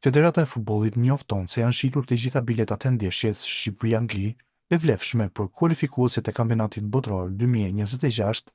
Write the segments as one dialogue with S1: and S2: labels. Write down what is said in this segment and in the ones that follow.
S1: Federata e futbollit njofton se janë shitur të gjitha biletat e ndeshjes Shqipëri-Angli e vlefshme për kualifikuesit e kampionatit botror 2026.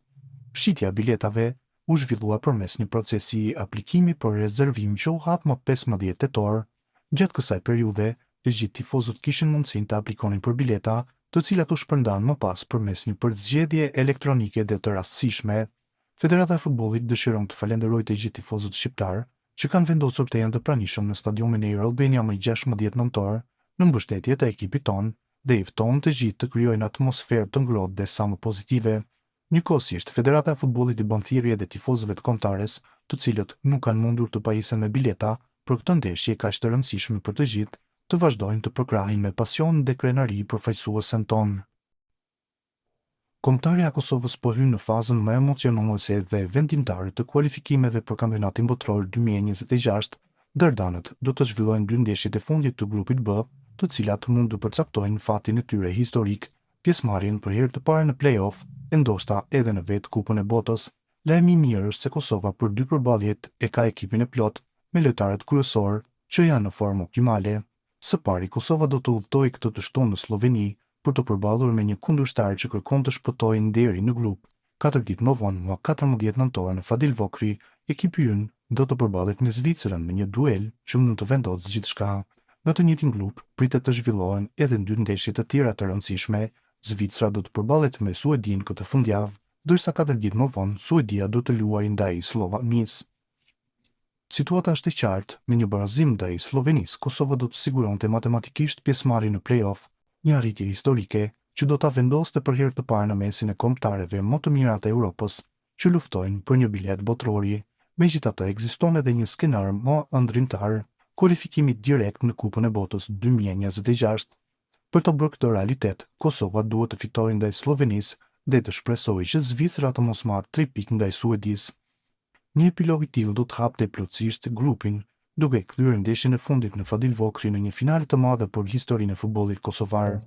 S1: Shitja e biletave u zhvillua përmes një procesi aplikimi për rezervim që u hap më 15 tetor. Gjatë kësaj periudhe, të gjithë tifozët kishin mundësinë të aplikonin për bileta, të cilat u shpërndan më pas përmes një përzgjedhje elektronike dhe të rastësishme. Federata e futbollit dëshiron të falenderojë të gjithë tifozët shqiptar që kanë vendosur të jenë të pranishëm në stadiumin e Air Albania më 16 nëntor në mbështetje të ekipit ton dhe i fton të gjithë të krijojnë atmosferë të ngrohtë dhe sa më pozitive. Njëkohësisht, Federata e futbollit i bën thirrje edhe tifozëve të kombëtares, të cilët nuk kanë mundur të pajisen me bileta për këtë ndeshje kaq të rëndësishme për të gjithë, të vazhdojnë të përkrahin me pasion dhe krenari përfaqësuesen ton. Kombëtarja e Kosovës po hyn në fazën më emocionuese dhe vendimtare të kualifikimeve për kampionatin botror 2026. Dërdanët do të zhvillojnë dy ndeshjet e fundit të grupit B, të cilat mund të përcaktojnë fatin e tyre historik, pjesëmarrjen për herë të parë në play-off, e ndoshta edhe në vetë Kupën e Botës. Lajmi i mirë është se Kosova për dy përballjet e ka ekipin e plot me lojtarët kryesor që janë në formë optimale. Së pari, Kosova do të udhtojë këtë të shtunë në Sloveni për të përballur me një kundërshtar që kërkon të shpëtojë nderi në grup. 4 ditë më vonë, më 14 nëntor në Fadil Vokri, ekipi ynë do të përballet me Zvicrën në një duel që mund të vendosë gjithçka. Në të njëjtin grup pritet të zhvillohen edhe dy ndeshje të tjera të rëndësishme. Zvicra do të përballet me Suedin këtë fundjavë, ndërsa 4 ditë më vonë Suedia do të luajë ndaj Slovanisë. Situata është e qartë, me një barazim ndaj Slovenisë, Kosova do të siguronte matematikisht pjesëmarrjen në play-off, një arritje historike që do ta vendoste për herë të parë në mesin e kombëtarëve më të mira të Europës që luftojnë për një bilet botrori. Megjithatë, ekziston edhe një skenar më ëndrrimtar, kualifikimi direkt në Kupën e Botës 2026. Për të bërë këtë realitet, Kosova duhet të fitojë ndaj Slovenisë dhe të shpresojë që Zvicra të mos marrë 3 pikë ndaj Suedisë. Një epilog i tillë do të hapte plotësisht grupin, duke kthyer ndeshjen e fundit në Fadil Vokri në një finale të madhe për historinë e futbollit kosovar.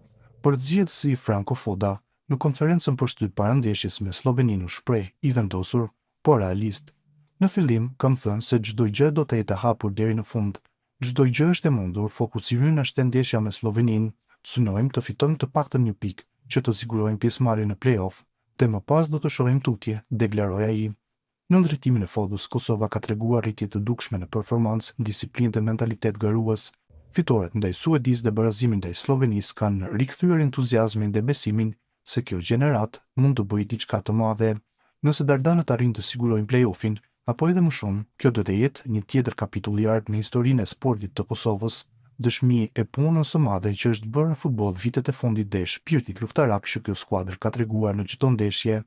S1: Përzgjedhësi Franco Foda në konferencën për shtyp para ndeshjes me Sloveninë u shpreh i vendosur, por realist. Në fillim kam thënë se çdo gjë do të jetë e hapur deri në fund. Çdo gjë është e mundur, fokusi ynë është ndeshja me Sloveninë, synojmë të fitojmë të paktën një pikë që të sigurojmë pjesëmarrjen në play-off, dhe më pas do të shohim tutje, deklaroi ai. Në ndërtimin e Fodës, Kosova ka treguar rritje të dukshme në performancë, disiplinë dhe mentalitet garues. Fitoret ndaj Suedisë dhe barazimin ndaj Slovenisë kanë rikthyer entuziazmin dhe besimin se kjo gjenerat mund të bëjë diçka të madhe. Nëse dardanët arrin të sigurojnë play-offin, apo edhe më shumë, kjo do të jetë një tjetër kapitull i artë në historinë e sportit të Kosovës, dëshmi e punës së madhe që është bërë në futboll vitet e fundit dhe shpirtit luftarak që kjo skuadër ka treguar në çdo ndeshje.